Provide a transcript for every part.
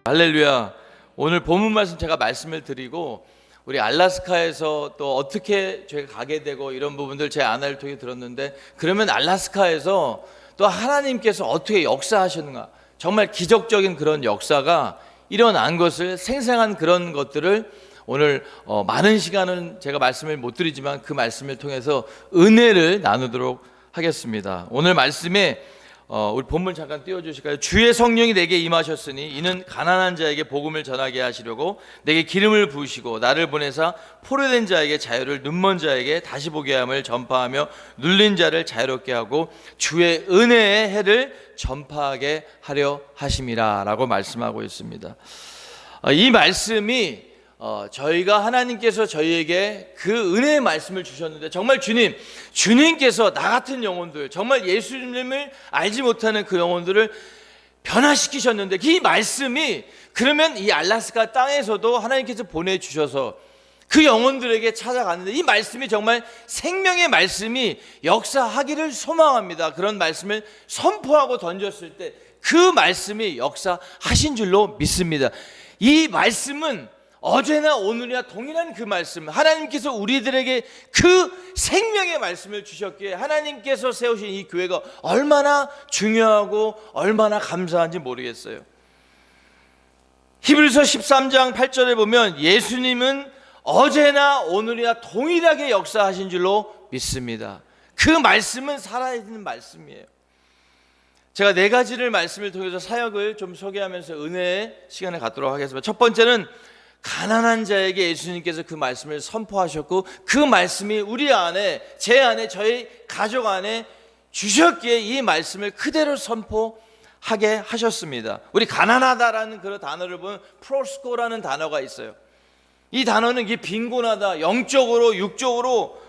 할렐루야. 오늘 본문 말씀 제가 말씀을 드리고 우리 알래스카에서 또 어떻게 저희가 가게 되고 이런 부분들 제 아내를 통해 들었는데, 그러면 알래스카에서 또 하나님께서 어떻게 역사하셨는가, 정말 기적적인 그런 역사가 일어난 것을, 생생한 그런 것들을 오늘 많은 시간은 제가 말씀을 못 드리지만 그 말씀을 통해서 은혜를 나누도록 하겠습니다. 오늘 말씀에 우리 본문 잠깐 띄워주실까요? 주의 성령이 내게 임하셨으니 이는 가난한 자에게 복음을 전하게 하시려고 내게 기름을 부으시고 나를 보내사 포로된 자에게 자유를, 눈먼 자에게 다시 보게 함을 전파하며 눌린 자를 자유롭게 하고 주의 은혜의 해를 전파하게 하려 하심이라 라고 말씀하고 있습니다. 이 말씀이 저희가 하나님께서 저희에게 그 은혜의 말씀을 주셨는데, 정말 주님께서 나 같은 영혼들, 정말 예수님을 알지 못하는 그 영혼들을 변화시키셨는데, 이 말씀이 그러면 이 알래스카 땅에서도 하나님께서 보내주셔서 그 영혼들에게 찾아갔는데, 이 말씀이 정말 생명의 말씀이 역사하기를 소망합니다. 그런 말씀을 선포하고 던졌을 때 그 말씀이 역사하신 줄로 믿습니다. 이 말씀은 어제나 오늘이나 동일한 그 말씀, 하나님께서 우리들에게 그 생명의 말씀을 주셨기에 하나님께서 세우신 이 교회가 얼마나 중요하고 얼마나 감사한지 모르겠어요. 히브리서 13장 8절에 보면 예수님은 어제나 오늘이나 동일하게 역사하신 줄로 믿습니다. 그 말씀은 살아있는 말씀이에요. 제가 네 가지를 말씀을 통해서 사역을 좀 소개하면서 은혜의 시간을 갖도록 하겠습니다. 첫 번째는 가난한 자에게 예수님께서 그 말씀을 선포하셨고, 그 말씀이 우리 안에, 제 안에, 저희 가족 안에 주셨기에 이 말씀을 그대로 선포하게 하셨습니다. 우리 가난하다라는 그런 단어를 보면 프로스코라는 단어가 있어요. 이 단어는 이게 빈곤하다, 영적으로 육적으로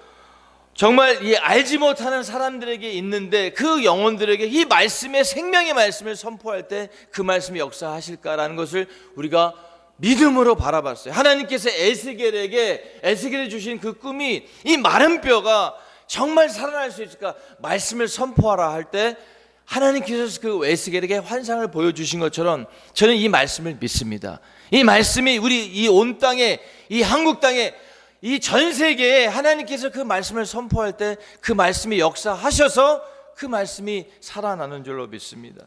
정말 이 알지 못하는 사람들에게 있는데, 그 영혼들에게 이 말씀의, 생명의 말씀을 선포할 때 그 말씀이 역사하실까라는 것을 우리가 믿음으로 바라봤어요. 하나님께서 에스겔에 주신 그 꿈이, 이 마른 뼈가 정말 살아날 수 있을까, 말씀을 선포하라 할 때 하나님께서 그 에스겔에게 환상을 보여주신 것처럼 저는 이 말씀을 믿습니다. 이 말씀이 우리 이 온 땅에, 이 한국 땅에, 이 전 세계에 하나님께서 그 말씀을 선포할 때 그 말씀이 역사하셔서 그 말씀이 살아나는 줄로 믿습니다.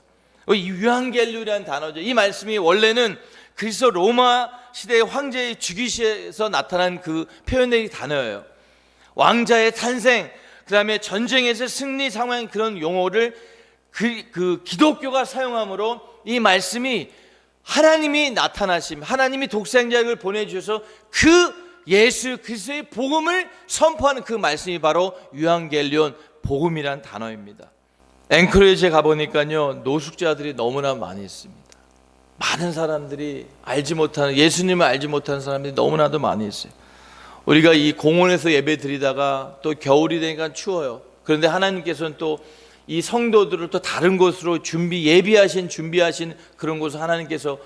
이 유앙겔리오라는 단어죠. 이 말씀이 원래는 그리스도 로마 시대의 황제의 즉위시에서 나타난 그 표현의 단어예요. 왕자의 탄생, 그 다음에 전쟁에서 승리 상황, 그런 용어를 그 기독교가 사용함으로 이 말씀이 하나님이 나타나심, 하나님이 독생자를 보내주셔서 그 예수 그리스도의 복음을 선포하는 그 말씀이 바로 유앙겔리온, 복음이란 단어입니다. 앵커리지에 가보니까요, 노숙자들이 너무나 많이 있습니다. 많은 사람들이 알지 못하는, 예수님을 알지 못하는 사람들이 너무나도 많이 있어요. 우리가 이 공원에서 예배 드리다가 또 겨울이 되니까 추워요. 그런데 하나님께서는 또 이 성도들을 또 다른 곳으로 준비하신 그런 곳을 하나님께서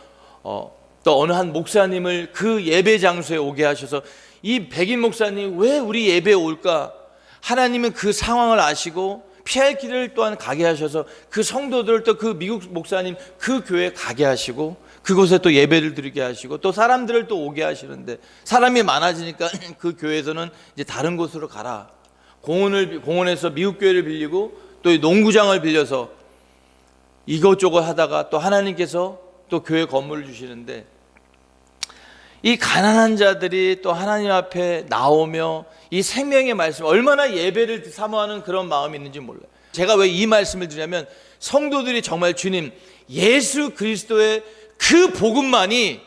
또 어느 한 목사님을 그 예배 장소에 오게 하셔서, 이 백인 목사님 왜 우리 예배에 올까? 하나님은 그 상황을 아시고 피할 길을 또한 가게 하셔서 그 성도들을 또 그 미국 목사님 그 교회에 가게 하시고 그곳에 또 예배를 드리게 하시고 또 사람들을 또 오게 하시는데, 사람이 많아지니까 그 교회에서는 이제 다른 곳으로 가라, 공원에서 미국 교회를 빌리고 또 농구장을 빌려서 이것저것 하다가 또 하나님께서 또 교회 건물을 주시는데, 이 가난한 자들이 또 하나님 앞에 나오며 이 생명의 말씀, 얼마나 예배를 사모하는 그런 마음이 있는지 몰라요. 제가 왜 이 말씀을 드리냐면, 성도들이 정말 주님 예수 그리스도의 그 복음만이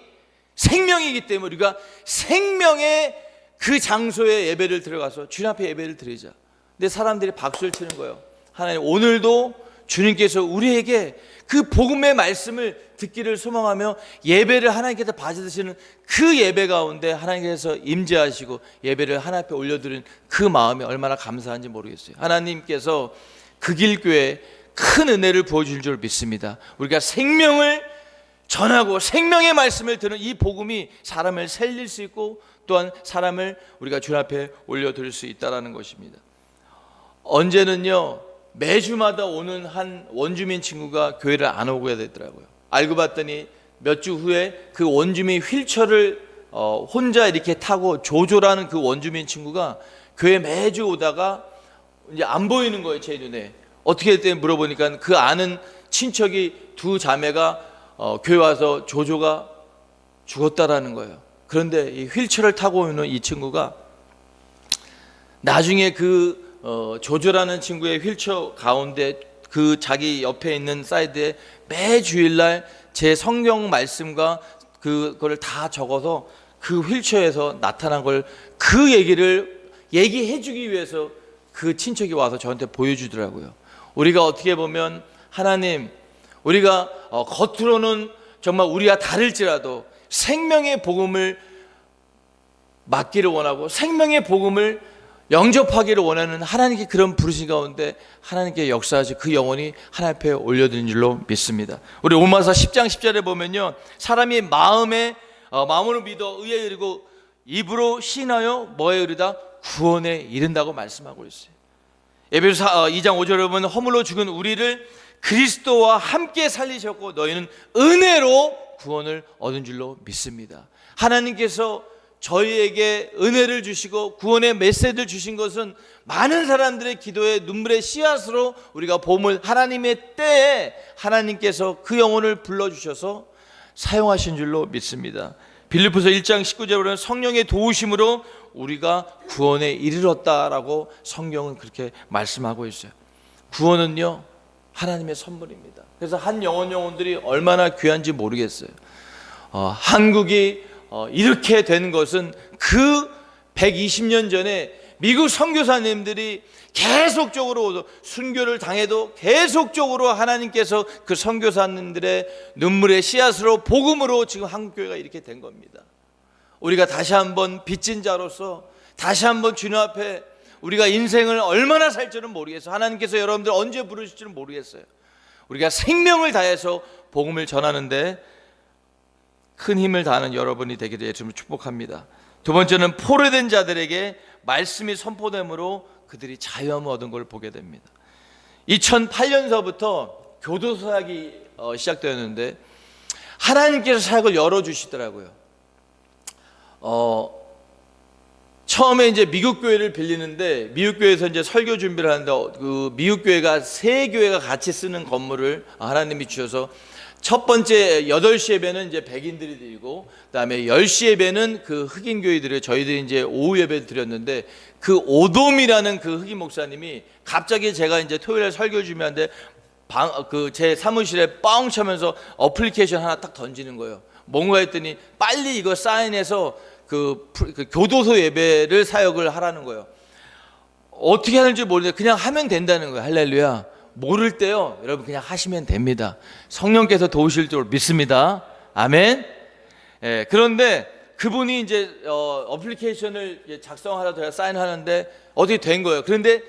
생명이기 때문에 우리가 생명의 그 장소에 예배를 들어가서 주님 앞에 예배를 드리자. 근데 사람들이 박수를 치는 거예요. 하나님, 오늘도 주님께서 우리에게 그 복음의 말씀을 듣기를 소망하며 예배를 하나님께서 받으시는 그 예배 가운데 하나님께서 임재하시고 예배를 하나님 앞에 올려드린 그 마음이 얼마나 감사한지 모르겠어요. 하나님께서 극일교회에 큰 은혜를 부어줄 줄 믿습니다. 우리가 생명을 전하고 생명의 말씀을 듣는 이 복음이 사람을 살릴 수 있고 또한 사람을 우리가 주님 앞에 올려드릴 수 있다는 것입니다. 언제는요, 매주마다 오는 한 원주민 친구가 교회를 안 오게 되더라고요. 알고 봤더니 몇 주 후에 그 원주민 휠체어를 혼자 이렇게 타고 조조라는 그 원주민 친구가 교회 매주 오다가 이제 안 보이는 거예요, 제 눈에. 어떻게 됐대 물어보니까 그 아는 친척이 두 자매가 교회 와서 조조가 죽었다라는 거예요. 그런데 이 휠체어를 타고 오는 이 친구가 나중에 그 조조라는 친구의 휠체어 가운데 그 자기 옆에 있는 사이드에 매 주일날 제 성경 말씀과 그거를 다 적어서 그 휠체어에서 나타난 걸 그 얘기를 얘기해 주기 위해서 그 친척이 와서 저한테 보여주더라고요. 우리가 어떻게 보면 하나님, 우리가 겉으로는 정말 우리가 다를지라도 생명의 복음을 맡기를 원하고 생명의 복음을 영접하기를 원하는 하나님께 그런 부르심 가운데 하나님께 역사하시 그 영혼이 하나님 앞에 올려드린 줄로 믿습니다. 우리 로마서 10장 10절에 보면요, 사람이 마음으로 믿어 의에 이르고 입으로 시인하여 뭐에 이르다? 구원에 이른다고 말씀하고 있어요. 에베소서 2장 5절에 보면 허물로 죽은 우리를 그리스도와 함께 살리셨고 너희는 은혜로 구원을 얻은 줄로 믿습니다. 하나님께서 저희에게 은혜를 주시고 구원의 메시지를 주신 것은 많은 사람들의 기도의 눈물의 씨앗으로 우리가 봄을 하나님의 때에 하나님께서 그 영혼을 불러주셔서 사용하신 줄로 믿습니다. 빌립보서 1장 19절에 보면 성령의 도우심으로 우리가 구원에 이르렀다라고 성경은 그렇게 말씀하고 있어요. 구원은요, 하나님의 선물입니다. 그래서 한 영혼들이 얼마나 귀한지 모르겠어요. 한국이 이렇게 된 것은 그 120년 전에 미국 선교사님들이 계속적으로 순교를 당해도 계속적으로 하나님께서 그 선교사님들의 눈물의 씨앗으로 복음으로 지금 한국교회가 이렇게 된 겁니다. 우리가 다시 한번 빚진 자로서 다시 한번 주님 앞에 우리가 인생을 얼마나 살지는 모르겠어요. 하나님께서 여러분들 언제 부르실지는 모르겠어요. 우리가 생명을 다해서 복음을 전하는데 큰 힘을 다하는 여러분이 되기를 예수님을 축복합니다. 두 번째는 포로된 자들에게 말씀이 선포됨으로 그들이 자유함을 얻은 걸 보게 됩니다. 2008년서부터 교도 사역이 시작되었는데 하나님께서 사역을 열어주시더라고요. 처음에 이제 미국 교회를 빌리는데 미국 교회에서 이제 설교 준비를 하는데 그 미국 교회가 세 교회가 같이 쓰는 건물을 하나님이 주셔서 첫 번째 8시 예배는 이제 백인들이 드리고 그다음에 10시 예배는 그 흑인 교회들이 저희들이 이제 오후 예배 드렸는데 그 오돔이라는 그 흑인 목사님이 갑자기 제가 이제 토요일에 설교 준비하는데 제 사무실에 뻥 차면서 어플리케이션 하나 딱 던지는 거예요. 뭔가 했더니 빨리 이거 사인해서 그 교도소 예배를 사역을 하라는 거예요. 어떻게 하는지 모르는데 그냥 하면 된다는 거예요. 할렐루야. 모를 때요, 여러분 그냥 하시면 됩니다. 성령께서 도우실 줄 믿습니다. 아멘. 예, 그런데 그분이 이제 어플리케이션을 작성하라고 사인하는데 어떻게 된 거예요. 그런데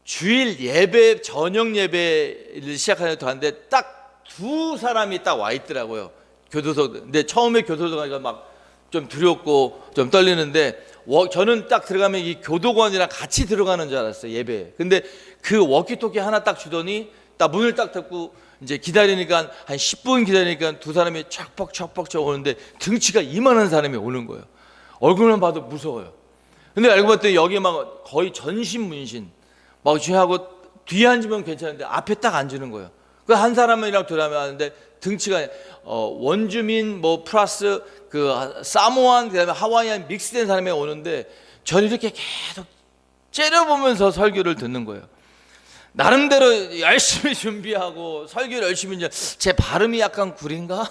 주일 예배, 저녁 예배를 시작하려고 하는데 딱 두 사람이 딱 와 있더라고요. 교도소. 근데 처음에 교도소 가니까 막 좀 두렵고 좀 떨리는데 저는 딱 들어가면 이 교도관이랑 같이 들어가는 줄 알았어요, 예배에. 근데 그 워키토키 하나 딱 주더니 딱 문을 딱 닫고 이제 기다리니까 한 10분 기다리니까 두 사람이 척벅척벅 오는데 등치가 이만한 사람이 오는 거예요. 얼굴만 봐도 무서워요. 근데 알고 봤더니 여기 막 거의 전신 문신 막 하고 뒤에 앉으면 괜찮은데 앞에 딱 앉는 거예요. 그 한 사람이랑 들어가는데 등치가 원주민 뭐 플러스 그 사모안 그다음에 하와이안 믹스된 사람이 오는데 저는 이렇게 계속 째려보면서 설교를 듣는 거예요. 나름대로 열심히 준비하고 설교를 열심히 이제 제 발음이 약간 구린가?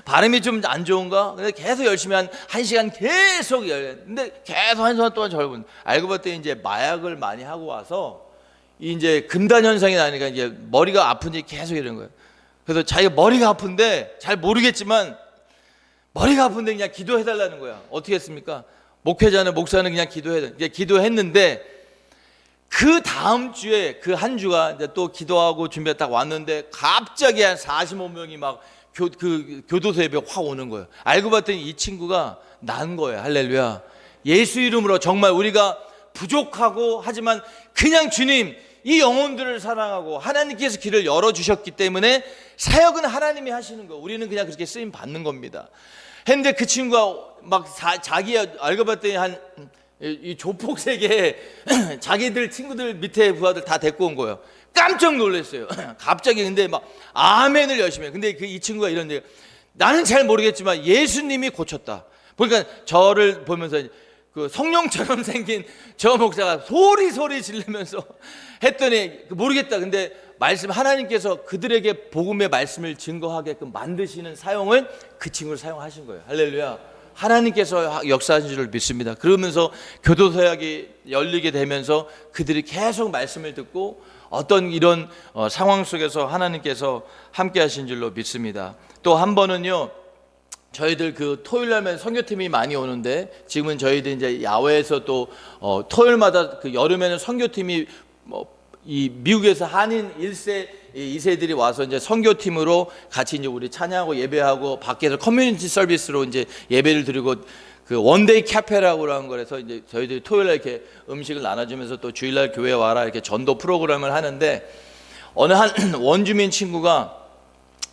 발음이 좀 안 좋은가? 근데 계속 열심히 한 시간 계속 근데 계속 한 시간 동안 저를 본. 알고 봤더니 이제 마약을 많이 하고 와서 이제 금단 현상이 나니까 이제 머리가 아픈지 계속 이런 거예요. 그래서 자기가 머리가 아픈데 잘 모르겠지만 머리가 아픈데 그냥 기도해달라는 거야. 어떻게 했습니까? 목회자는 목사는 그냥 기도해야 기도했는데 그 다음 주에 그 한 주가 이제 또 기도하고 준비해 딱 왔는데 갑자기 한 45명이 막 교도소 예배 확 오는 거예요. 알고 봤더니 이 친구가 난 거예요. 할렐루야. 예수 이름으로 정말 우리가 부족하고 하지만 그냥 주님 이 영혼들을 사랑하고 하나님께서 길을 열어주셨기 때문에 사역은 하나님이 하시는 거, 우리는 그냥 그렇게 쓰임 받는 겁니다. 했는데 그 친구가 막 자기 알고 봤더니 이 조폭세계 자기들 친구들 밑에 부하들 다 데리고 온 거예요. 깜짝 놀랐어요. 갑자기. 근데 막 아멘을 열심히 해요. 근데 이 친구가 이런데, 나는 잘 모르겠지만 예수님이 고쳤다. 그러니까 저를 보면서 그 성령처럼 생긴 저 목사가 소리 지르면서 했더니 모르겠다. 근데 말씀, 하나님께서 그들에게 복음의 말씀을 증거하게끔 만드시는 사용을 그 친구를 사용하신 거예요. 할렐루야. 하나님께서 역사하신 줄 믿습니다. 그러면서 교도소약이 열리게 되면서 그들이 계속 말씀을 듣고 어떤 이런 상황 속에서 하나님께서 함께 하신 줄로 믿습니다. 또 한 번은요, 저희들 그 토요일 날면 선교팀이 많이 오는데, 지금은 저희들 이제 야외에서 또 토요일마다 그 여름에는 선교팀이 이 미국에서 한인 1세 2세들이 와서 이제 선교팀으로 같이 이제 우리 찬양하고 예배하고 밖에서 커뮤니티 서비스로 이제 예배를 드리고, 그 원데이 카페라고 하는 거라서 이제 저희들이 토요일 날 이렇게 음식을 나눠주면서 또 주일날 교회 와라 이렇게 전도 프로그램을 하는데, 어느 한 원주민 친구가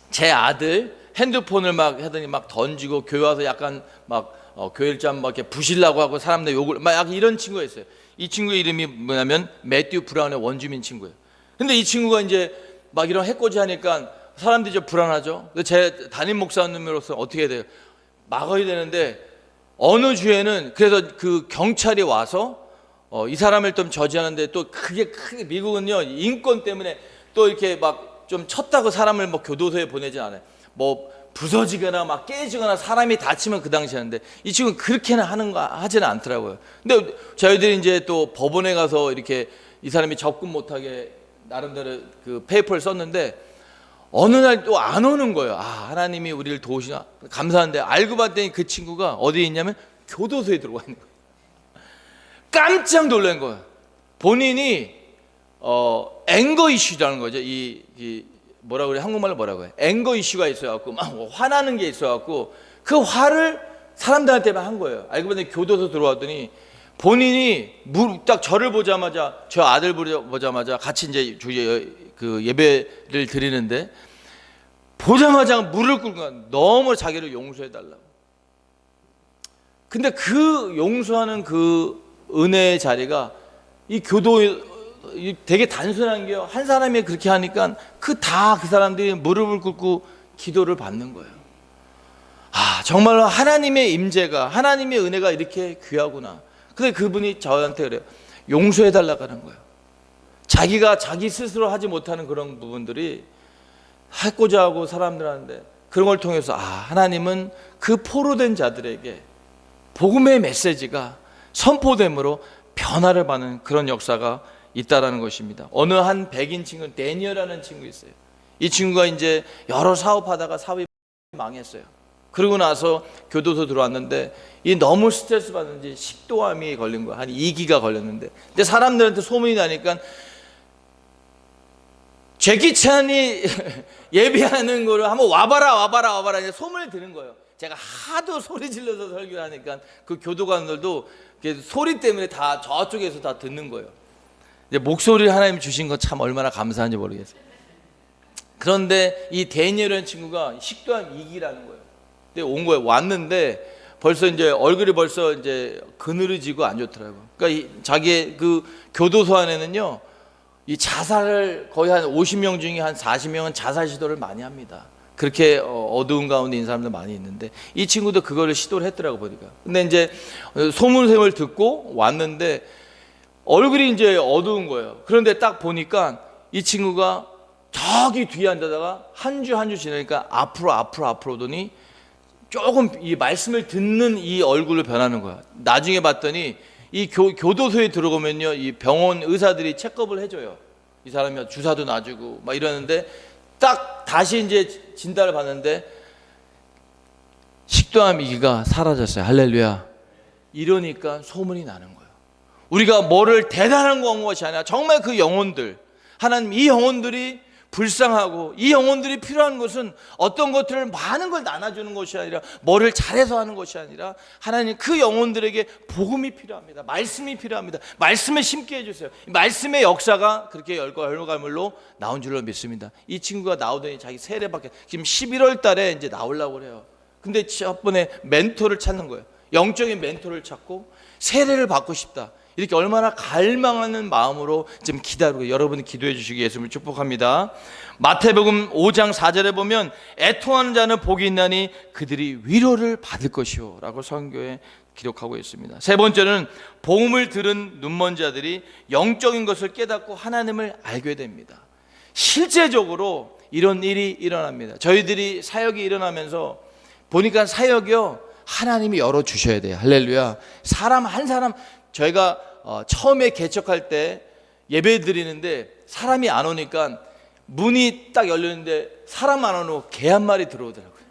제 아들 핸드폰을 막 하더니 막 던지고, 교회 와서 약간 막 교회를 좀 막 이렇게 부시려고 하고 사람들 욕을 막 약간 이런 친구가 있어요. 이 친구의 이름이 뭐냐면 매튜 브라운의 원주민 친구예요. 근데 이 친구가 이제 막 이런 해코지 하니까 사람들이 좀 불안하죠. 제 담임 목사님으로서 어떻게 해야 돼요? 막아야 되는데, 어느 주에는 그래서 그 경찰이 와서 이 사람을 좀 저지하는데, 또 크게 미국은요 인권 때문에 또 이렇게 막 좀 쳤다고 사람을 뭐 교도소에 보내지 않아요. 뭐 부서지거나 막 깨지거나 사람이 다치면 그 당시 하는데, 이 친구는 그렇게는 하지는 않더라고요. 근데 저희들이 이제 또 법원에 가서 이렇게 이 사람이 접근 못하게 나름대로 그 페이퍼를 썼는데, 어느 날 또 안 오는 거예요. 아, 하나님이 우리를 도우시나 감사한데, 알고 봤더니 그 친구가 어디에 있냐면 교도소에 들어가 있는 거예요. 깜짝 놀란 거예요. 본인이 앵거 이슈라는 거죠. 이 뭐라 그래, 한국말로 뭐라고 해, 앵거 이슈가 있어갖고 막 화나는 게 있어갖고 그 화를 사람들한테만 한 거예요. 알고 보니 교도소 들어왔더니 본인이 딱 저를 보자마자, 저 아들 보자마자 같이 이제 그 예배를 드리는데, 보자마자 무릎 꿇고 너무 자기를 용서해달라고. 근데 그 용서하는 그 은혜의 자리가 이 되게 단순한 게요, 한 사람이 그렇게 하니까 그 사람들이 무릎을 꿇고 기도를 받는 거예요. 아, 정말로 하나님의 임재가, 하나님의 은혜가 이렇게 귀하구나. 근데 그분이 저한테 그래요. 용서해달라고 하는 거예요. 자기가 자기 스스로 하지 못하는 그런 부분들이 하고자 하고 사람들한테, 그런 걸 통해서 하나님은 그 포로된 자들에게 복음의 메시지가 선포됨으로 변화를 받는 그런 역사가 있다라는 것입니다. 어느 한 백인 친구, 데니얼이라는 친구 있어요. 이 친구가 이제 여러 사업하다가 사업이 망했어요. 그러고 나서 교도소 들어왔는데, 이 너무 스트레스 받는지 식도암이 걸린 거야. 한 2기가 걸렸는데, 근데 사람들한테 소문이 나니까 제키 찬이 예배하는 거를 한번 와봐라 이제 소문을 드는 거예요. 제가 하도 소리 질러서 설교를 하니까 그 교도관들도 소리 때문에 다 저쪽에서 다 듣는 거예요. 이제 목소리 하나님 주신 거 참 얼마나 감사한지 모르겠어요. 그런데 이 데니엘이라는 친구가 식도암 2기라는 거예요. 근데 온 거예요. 왔는데 벌써 이제 얼굴이 벌써 이제 그늘어지고 안 좋더라고요. 그러니까 자기의 그 교도소 안에는요, 이 자살을 거의 한 50명 중에 한 40명은 자살 시도를 많이 합니다. 그렇게 어두운 가운데 있는 사람들 많이 있는데, 이 친구도 그거를 시도를 했더라고 보니까. 근데 이제 소문샘을 듣고 왔는데 얼굴이 이제 어두운 거예요. 그런데 딱 보니까 이 친구가 저기 뒤에 앉아다가 한 주 지나니까 앞으로 오더니 조금 이 말씀을 듣는 이 얼굴로 변하는 거야. 나중에 봤더니 이 교도소에 들어가면요, 이 병원 의사들이 체크업을 해줘요. 이 사람이 주사도 놔주고 막 이러는데, 딱 다시 이제 진단을 받는데 식도암 2기가 사라졌어요. 할렐루야. 이러니까 소문이 나는 거예요. 우리가 뭐를 대단한 거 한 것이 아니라 정말 그 영혼들, 하나님 이 영혼들이 불쌍하고 이 영혼들이 필요한 것은 어떤 것들을 많은 걸 나눠주는 것이 아니라 뭐를 잘해서 하는 것이 아니라 하나님 그 영혼들에게 복음이 필요합니다. 말씀이 필요합니다. 말씀을 심게 해주세요. 말씀의 역사가 그렇게 열과물로 나온 줄로 믿습니다. 이 친구가 나오더니 자기 세례밖에 지금 11월 달에 이제 나오려고 그래요. 근데 저번에 멘토를 찾는 거예요. 영적인 멘토를 찾고 세례를 받고 싶다. 이렇게 얼마나 갈망하는 마음으로 지금 기다리고 여러분이 기도해 주시기 예수님을 축복합니다. 마태복음 5장 4절에 보면 애통하는 자는 복이 있나니 그들이 위로를 받을 것이요 라고 성경에 기록하고 있습니다. 세 번째는 복음을 들은 눈먼 자들이 영적인 것을 깨닫고 하나님을 알게 됩니다. 실제적으로 이런 일이 일어납니다. 저희들이 사역이 일어나면서 보니까 사역이요 하나님이 열어주셔야 돼요. 할렐루야. 사람 한 사람 저희가 처음에 개척할 때 예배 드리는데 사람이 안 오니까 문이 딱 열렸는데 사람 안 오고 개 한 마리 들어오더라고요.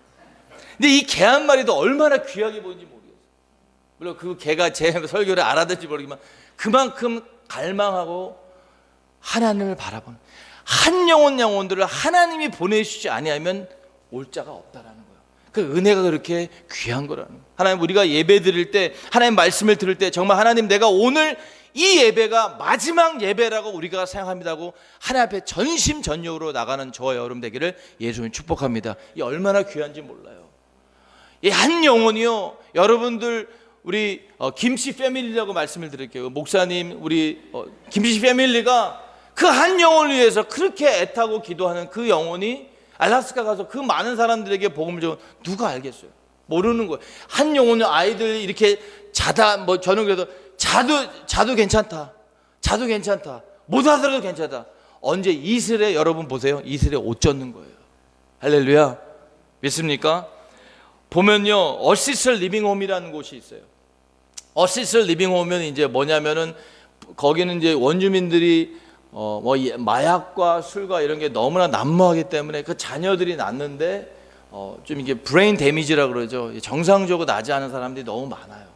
근데 이 개 한 마리도 얼마나 귀하게 보이는지 모르겠어요. 물론 그 개가 제 설교를 알아듣지 모르지만 그만큼 갈망하고 하나님을 바라보는 한 영혼들을 하나님이 보내주지 아니하면 올 자가 없다라는 거예요. 그 은혜가 그렇게 귀한 거라는 거예요. 하나님 우리가 예배 드릴 때 하나님 말씀을 들을 때 정말 하나님 내가 오늘 이 예배가 마지막 예배라고 우리가 생각합니다고 하나님 앞에 전심전력으로 나가는 저와 여러분 되기를 예수님 축복합니다. 이 얼마나 귀한지 몰라요. 이 한 영혼이요 여러분들 우리 김씨 패밀리라고 말씀을 드릴게요. 목사님 우리 김씨 패밀리가 그 한 영혼을 위해서 그렇게 애타고 기도하는 그 영혼이 알라스카 가서 그 많은 사람들에게 복음을 좀 누가 알겠어요? 모르는 거예요. 한 영혼은 아이들 이렇게 자다 뭐 저는 그래도 자도 괜찮다. 자도 괜찮다. 못 하더라도 괜찮다. 언제 이슬에 여러분 보세요. 이슬에 옷 젖는 거예요. 할렐루야. 믿습니까? 보면요. 어시스트 리빙홈이라는 곳이 있어요. 어시스트 리빙홈은 이제 뭐냐면은 거기는 이제 원주민들이 마약과 술과 이런 게 너무나 난무하기 때문에 그 자녀들이 낳는데 좀 이게 브레인 데미지라 그러죠. 정상적으로 나지 않은 사람들이 너무 많아요.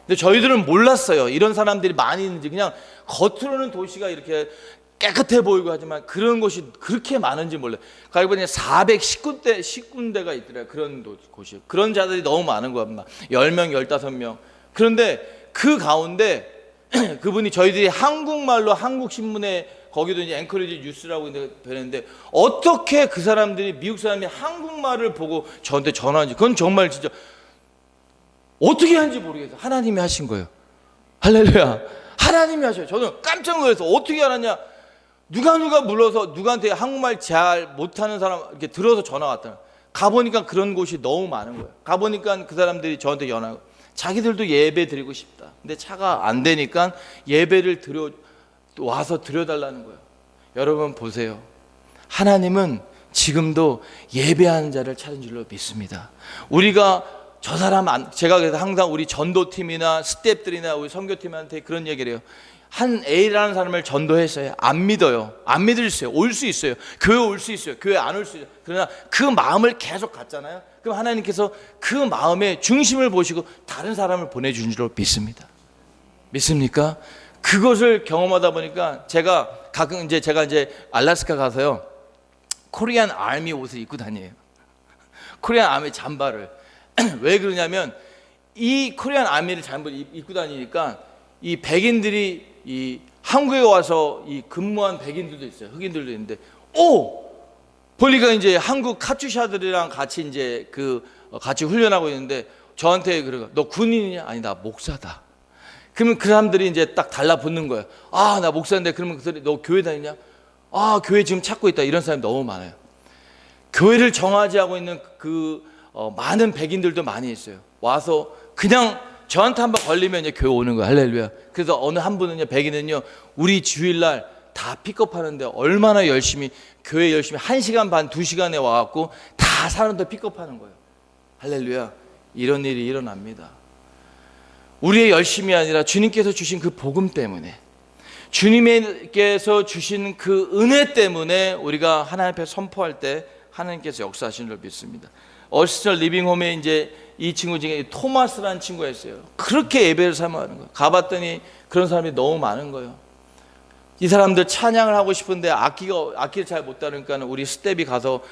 근데 저희들은 몰랐어요. 이런 사람들이 많이 있는지. 그냥 겉으로는 도시가 이렇게 깨끗해 보이고 하지만 그런 곳이 그렇게 많은지 몰라요. 가기 보니 419군데가 있더래요. 그런 곳이. 그런 자들이 너무 많은 거야. 막 10명, 15명. 그런데 그 가운데 그분이 저희들이 한국말로 한국신문에 거기도 이제 앵커리지 뉴스라고 되는데 어떻게 그 사람들이 미국 사람이 한국말을 보고 저한테 전화하는지 그건 정말 진짜 어떻게 하는지 모르겠어요. 하나님이 하신 거예요. 할렐루야. 하나님이 하셔요. 저는 깜짝 놀라서 어떻게 알았냐. 누가 불러서 누구한테 한국말 잘 못하는 사람 이렇게 들어서 전화 왔다. 가보니까 그런 곳이 너무 많은 거예요. 가보니까 그 사람들이 저한테 전화하고 자기들도 예배 드리고 싶다. 근데 차가 안 되니까 예배를 와서 드려달라는 거예요. 여러분 보세요. 하나님은 지금도 예배하는 자를 찾은 줄로 믿습니다. 우리가 저 사람 제가 그래서 항상 우리 전도팀이나 스태프들이나 우리 선교팀한테 그런 얘기를 해요. 한 A라는 사람을 전도했어요. 안 믿어요. 안 믿을 수 있어요. 올 수 있어요. 교회 올 수 있어요. 교회 안 올 수 있어요. 그러나 그 마음을 계속 갖잖아요. 그럼 하나님께서 그 마음의 중심을 보시고 다른 사람을 보내주신 줄로 믿습니다. 믿습니까? 그것을 경험하다 보니까 제가 가끔 제가 알래스카 가서요. 코리안 아미 옷을 입고 다녀요. 코리안 아미 잠바를. 왜 그러냐면 이 코리안 아미를 잠바를 입고 다니니까 이 백인들이 이 한국에 와서 이 근무한 백인들도 있어요. 흑인들도 있는데 보니까 이제 한국 카투샤들이랑 같이 이제 같이 훈련하고 있는데 저한테 그래요. 너 군인이냐? 아니 나 목사다. 그러면 그 사람들이 이제 딱 달라붙는 거예요. 나 목사인데 그러면 그 사람이 너 교회 다니냐? 교회 지금 찾고 있다. 이런 사람이 너무 많아요. 교회를 정하지 하고 있는 많은 백인들도 많이 있어요. 와서 그냥 저한테 한번 걸리면 이제 교회 오는 거예요. 할렐루야. 그래서 어느 한 분은요, 백인은요, 우리 주일날 다 픽업하는데 얼마나 열심히 교회 열심히 1시간 반, 2시간에 와갖고 다 사람들 픽업하는 거예요. 할렐루야. 이런 일이 일어납니다. 우리의 열심이 아니라 주님께서 주신 그 복음 때문에, 주님께서 주신 그 은혜 때문에 우리가 하나님 앞에 선포할 때 하나님께서 역사하시는 줄 믿습니다. 어시스트 리빙홈에 이제 이 친구 중에 토마스라는 친구가 있어요. 그렇게 예배를 사모하는 거예요. 가봤더니 그런 사람이 너무 많은 거예요. 이 사람들 찬양을 하고 싶은데 악기를 잘 못 다루니까 우리 스텝이 가서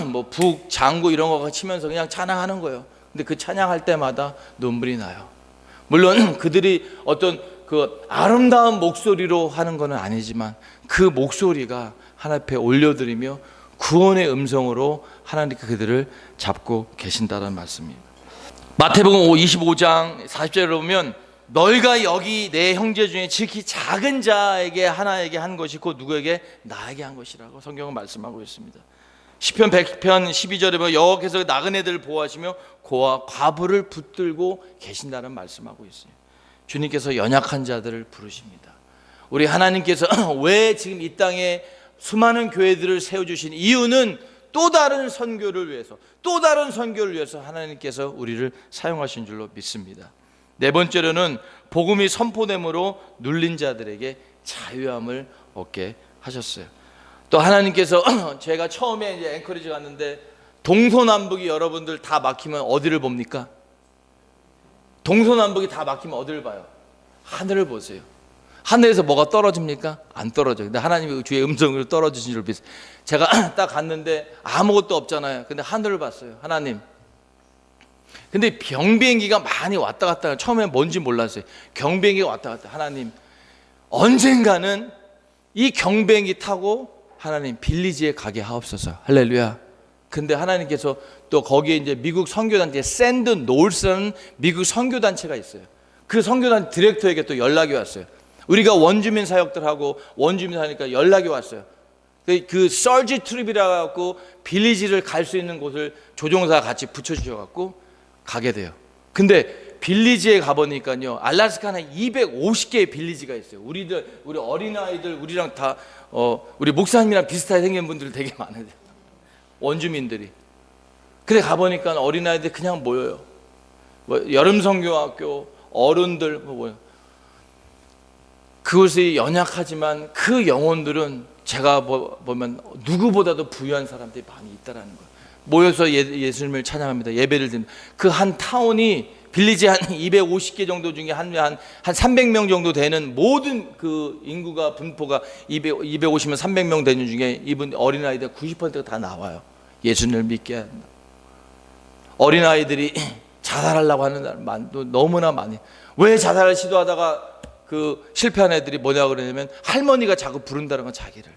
뭐 북, 장구 이런 거 치면서 그냥 찬양하는 거예요. 근데 그 찬양할 때마다 눈물이 나요. 물론 그들이 어떤 그 아름다운 목소리로 하는 건 아니지만 그 목소리가 하나님 앞에 올려드리며 구원의 음성으로 하나님께 그들을 잡고 계신다는 말씀입니다. 마태복음 25장 40절에 보면 너희가 여기 내 형제 중에 지극히 작은 자에게 하나에게 한 것이 곧 누구에게? 나에게 한 것이라고 성경은 말씀하고 있습니다. 시편 100편 12절에 보면 여호와께서 나그네들을 보호하시며 고아 과부를 붙들고 계신다는 말씀하고 있어요. 주님께서 연약한 자들을 부르십니다. 우리 하나님께서 왜 지금 이 땅에 수많은 교회들을 세워주신 이유는 또 다른 선교를 위해서 하나님께서 우리를 사용하신 줄로 믿습니다. 네 번째로는 복음이 선포됨으로 눌린 자들에게 자유함을 얻게 하셨어요. 또 하나님께서 제가 처음에 이제 앵커리지 갔는데 동서남북이 여러분들 다 막히면 어디를 봅니까? 동서남북이 다 막히면 어디를 봐요? 하늘을 보세요. 하늘에서 뭐가 떨어집니까? 안 떨어져요. 근데 하나님이 주의 음성을 떨어지신 줄 믿어요. 제가 딱 갔는데 아무것도 없잖아요. 근데 하늘을 봤어요. 하나님. 근데 경비행기가 많이 왔다 갔다, 처음에 뭔지 몰랐어요. 경비행기가 왔다 갔다. 하나님, 언젠가는 이 경비행기 타고 하나님 빌리지에 가게 하옵소서. 할렐루야. 근데 하나님께서 또 거기에 이제 미국 선교단체 샌드 노울스라는 미국 선교단체가 있어요. 그 선교단 디렉터에게 또 연락이 왔어요. 우리가 원주민 사역들하고 원주민 사니까 연락이 왔어요. 그 서지 트립이라 갖고 빌리지를 갈 수 있는 곳을 조종사가 같이 붙여주셔 갖고 가게 돼요. 근데 빌리지에 가보니까요, 알래스카는 250개의 빌리지가 있어요. 우리 어린아이들, 우리랑 다 우리 목사님이랑 비슷하게 생긴 분들 되게 많아요. 원주민들이. 근데 가보니까 어린아이들 그냥 모여요. 뭐 여름 선교학교, 어른들 뭐요. 그것이 연약하지만 그 영혼들은 제가 보면 누구보다도 부유한 사람들이 많이 있다라는 거예요. 모여서 예수님을 찬양합니다. 예배를 드립니다. 그 한 타운이 빌리지 한 250개 정도 중에 한 300명 정도 되는 모든 그 인구가 분포가 250명 300명 되는 중에 이분 어린아이들 90%가 다 나와요. 예수님을 믿게 한다. 어린아이들이 자살하려고 하는 사람 너무나 많이. 왜 자살을 시도하다가 그 실패한 애들이 뭐냐고 그러냐면 할머니가 자꾸 부른다는 건 자기를,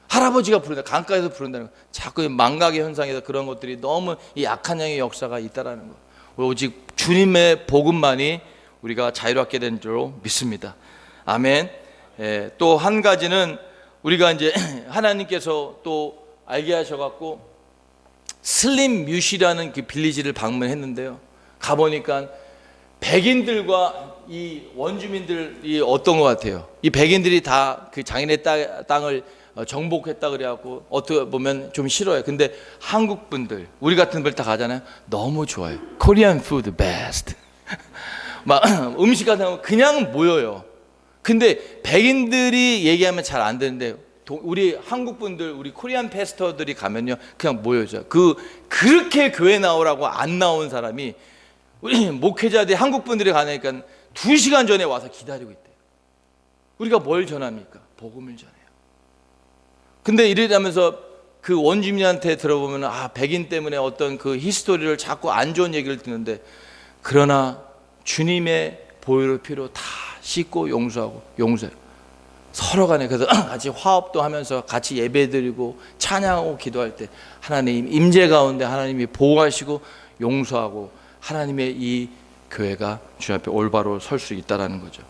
할아버지가 부른다, 강가에서 부른다는 건 자꾸 망각의 현상에서 그런 것들이 너무 이 악한 영의 역사가 있다라는 거. 오직 주님의 복음만이 우리가 자유롭게 된 줄로 믿습니다. 아멘. 또 한 가지는 우리가 이제 하나님께서 또 알게 하셔갖고 슬림 뮤시라는 그 빌리지를 방문했는데요. 가보니까 백인들과 이 원주민들이 어떤 것 같아요? 이 백인들이 다 그 장인의 땅을 정복했다 그래갖고 어떻게 보면 좀 싫어요. 근데 한국 분들, 우리 같은 분들 다 가잖아요. 너무 좋아요. Korean food best. 막 음식 같은 거 그냥 모여요. 근데 백인들이 얘기하면 잘 안 되는데 우리 한국 분들, 우리 코리안 패스터들이 가면요 그냥 모여져. 그렇게 교회 나오라고 안 나온 사람이 우리 목회자들이 한국 분들이 가니까 2시간 전에 와서 기다리고 있대요. 우리가 뭘 전합니까? 복음을 전해요. 근데 이러면서 그 원주민한테 들어보면 백인 때문에 어떤 그 히스토리를 자꾸 안 좋은 얘기를 듣는데, 그러나 주님의 보혈의 피로 다 씻고 용서해요. 서로 간에 그래서 같이 화합도 하면서 같이 예배드리고 찬양하고 기도할 때 하나님 임재 가운데 하나님이 보호하시고 용서하고 하나님의 이 교회가 주님 앞에 올바로 설 수 있다라는 거죠.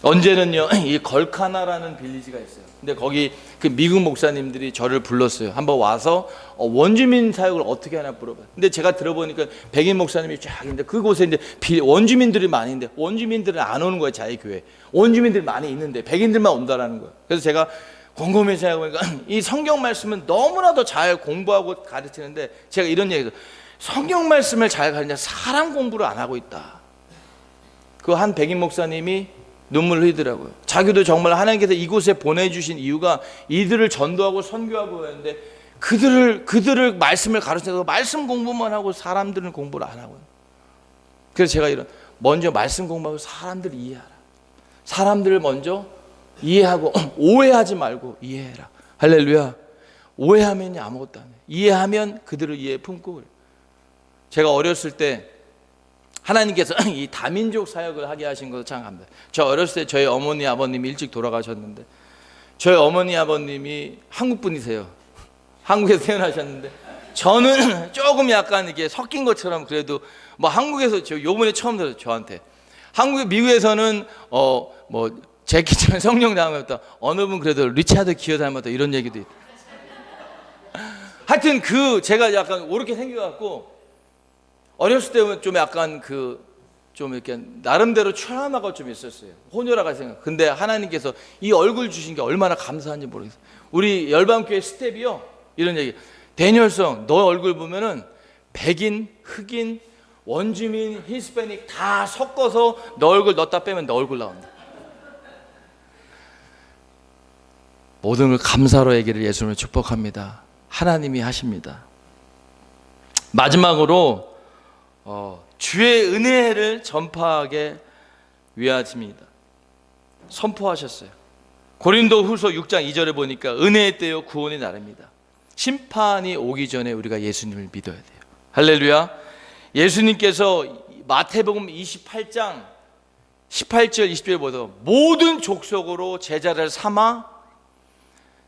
언제는요, 이 걸카나라는 빌리지가 있어요. 근데 거기 그 미국 목사님들이 저를 불렀어요. 한번 와서 원주민 사역을 어떻게 하나 물어봐요. 근데 제가 들어보니까 백인 목사님이 쫙 있는데 그곳에 이제 원주민들이 많이 있는데 원주민들은 안 오는 거예요, 자기 교회. 원주민들이 많이 있는데 백인들만 온다라는 거예요. 그래서 제가 곰곰이 생각해보니까 이 성경 말씀은 너무나도 잘 공부하고 가르치는데 제가 이런 얘기를, 성경 말씀을 잘 가르치냐 사람 공부를 안 하고 있다. 그 한 백인 목사님이 눈물을 흘리더라고요. 자기도 정말 하나님께서 이곳에 보내주신 이유가 이들을 전도하고 선교하고 했는데 그들을 말씀을 가르쳐서 말씀 공부만 하고 사람들은 공부를 안 하고요. 그래서 제가 먼저 말씀 공부하고 사람들을 이해하라. 사람들을 먼저 이해하고 오해하지 말고 이해해라. 할렐루야. 오해하면 아무것도 안 해. 이해하면 그들을 이해 품고 그래. 제가 어렸을 때 하나님께서 이 다민족 사역을 하게 하신 것도 참 감사해요. 저 어렸을 때 저희 어머니 아버님이 일찍 돌아가셨는데 저희 어머니 아버님이 한국 분이세요. 한국에서 태어나셨는데 저는 조금 약간 이게 섞인 것처럼 그래도 뭐 한국에서 저 요번에 처음 들었어요. 저한테 한국 미국에서는 뭐 제키찬 성령 닮았다. 어느 분 그래도 리차드 기어 닮았다 이런 얘기도 있다. 하여튼 제가 약간 오렇게 생겨갖고 어렸을 때는 좀 약간 좀 이렇게 나름대로 트라우마가 좀 있었어요. 혼혈아가 생각. 근데 하나님께서 이 얼굴 주신 게 얼마나 감사한지 모르겠어요. 우리 열방교회 스텝이요 이런 얘기. 대니얼성 너 얼굴 보면은 백인, 흑인, 원주민, 히스패닉 다 섞어서 너 얼굴 넣었다 빼면 너 얼굴 나온다. 모든 걸 감사로 얘기를 예수님을 축복합니다. 하나님이 하십니다. 마지막으로 주의 은혜를 전파하게 위하십니다. 선포하셨어요. 고린도 후서 6장 2절에 보니까 은혜의 때요 구원의 날입니다. 심판이 오기 전에 우리가 예수님을 믿어야 돼요. 할렐루야. 예수님께서 마태복음 28장 18절 20절에 보다 모든 족속으로 제자를 삼아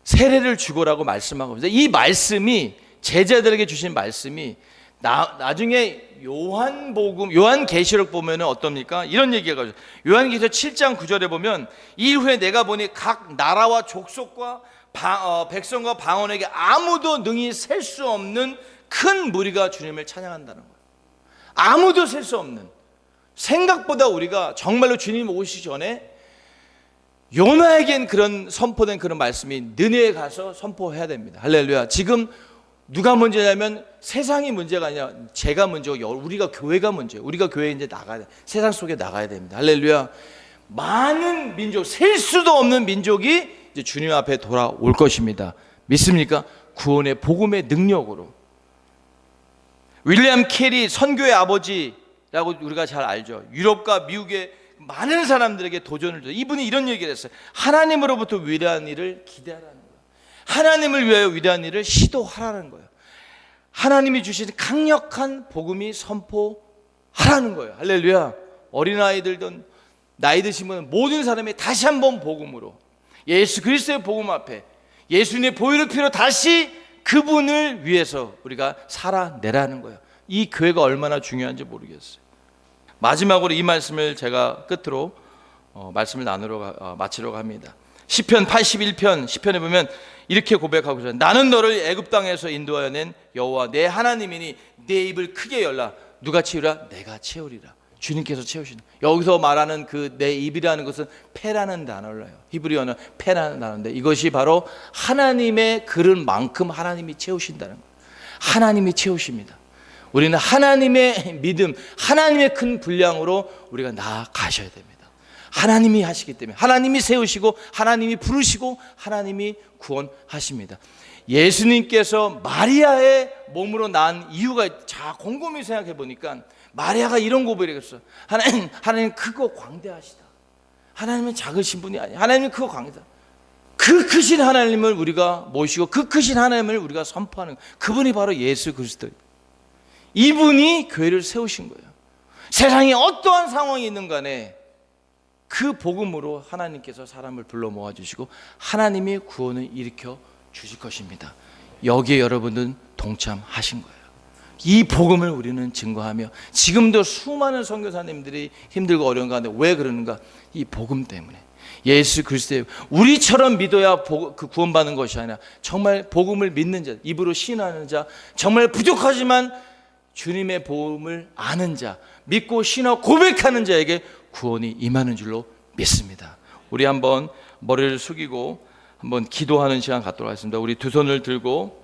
세례를 주고라고 말씀하고 있습니다. 이 말씀이 제자들에게 주신 말씀이 나중에 요한계시록 보면은 어떻습니까? 이런 얘기가 있어요. 요한계시록 7장 9절에 보면 이후에 내가 보니 각 나라와 족속과 백성과 방언에게 아무도 능히 셀 수 없는 큰 무리가 주님을 찬양한다는 거예요. 아무도 셀 수 없는, 생각보다 우리가 정말로 주님 오시기 전에 요나에겐 그런 선포된 그런 말씀이 느네에 가서 선포해야 됩니다. 할렐루야. 지금 누가 문제냐면 세상이 문제가 아니라 제가 문제고 우리가 교회가 문제예요. 우리가 교회에 이제 나가야 돼. 세상 속에 나가야 됩니다. 할렐루야. 많은 민족, 셀 수도 없는 민족이 이제 주님 앞에 돌아올 것입니다. 믿습니까? 구원의 복음의 능력으로. 윌리엄 캐리 선교의 아버지라고 우리가 잘 알죠. 유럽과 미국의 많은 사람들에게 도전을 줬어요. 이분이 이런 얘기를 했어요. 하나님으로부터 위대한 일을 기대하라는 거예요. 하나님을 위하여 위대한 일을 시도하라는 거예요. 하나님이 주신 강력한 복음이 선포하라는 거예요. 할렐루야. 어린아이들든 나이 드신 분은 모든 사람이 다시 한번 복음으로 예수 그리스도의 복음 앞에 예수님의 보혈의 피로 다시 그분을 위해서 우리가 살아내라는 거예요. 이 교회가 얼마나 중요한지 모르겠어요. 마지막으로 이 말씀을 제가 끝으로 말씀을 마치려고 합니다. 시편 81편 10편에 보면 이렇게 고백하고 있어요. 나는 너를 애굽 땅에서 인도하여 낸 여호와 내 하나님이니 내 입을 크게 열라. 누가 채우라? 내가 채우리라. 주님께서 채우시는. 여기서 말하는 그 내 입이라는 것은 페라는 단어를 해요. 히브리어는 페라는 단어인데 이것이 바로 하나님의 그릇만큼 하나님이 채우신다는 거예요. 하나님이 채우십니다. 우리는 하나님의 믿음, 하나님의 큰 분량으로 우리가 나아가셔야 됩니다. 하나님이 하시기 때문에 하나님이 세우시고 하나님이 부르시고 하나님이 구원하십니다. 예수님께서 마리아의 몸으로 난 이유가 곰곰이 생각해 보니까 마리아가 이런 고백을 했어요. 하나님 크고 광대하시다. 하나님은 작으신 분이 아니에요. 하나님은 크고 광대하다. 그 크신 하나님을 우리가 모시고 그 크신 하나님을 우리가 선포하는 그분이 바로 예수 그리스도예요. 이분이 교회를 세우신 거예요. 세상에 어떠한 상황이 있는 간에 그 복음으로 하나님께서 사람을 불러 모아주시고 하나님이 구원을 일으켜 주실 것입니다. 여기에 여러분은 동참하신 거예요. 이 복음을 우리는 증거하며 지금도 수많은 선교사님들이 힘들고 어려운 가운데 왜 그러는가? 이 복음 때문에. 예수 그리스도의 우리처럼 믿어야 그 구원받는 것이 아니라 정말 복음을 믿는 자, 입으로 신하는 자, 정말 부족하지만 주님의 복음을 아는 자, 믿고 신하고 고백하는 자에게 구원이 임하는 줄로 믿습니다. 우리 한번 머리를 숙이고 한번 기도하는 시간 갖도록 하겠습니다. 우리 두 손을 들고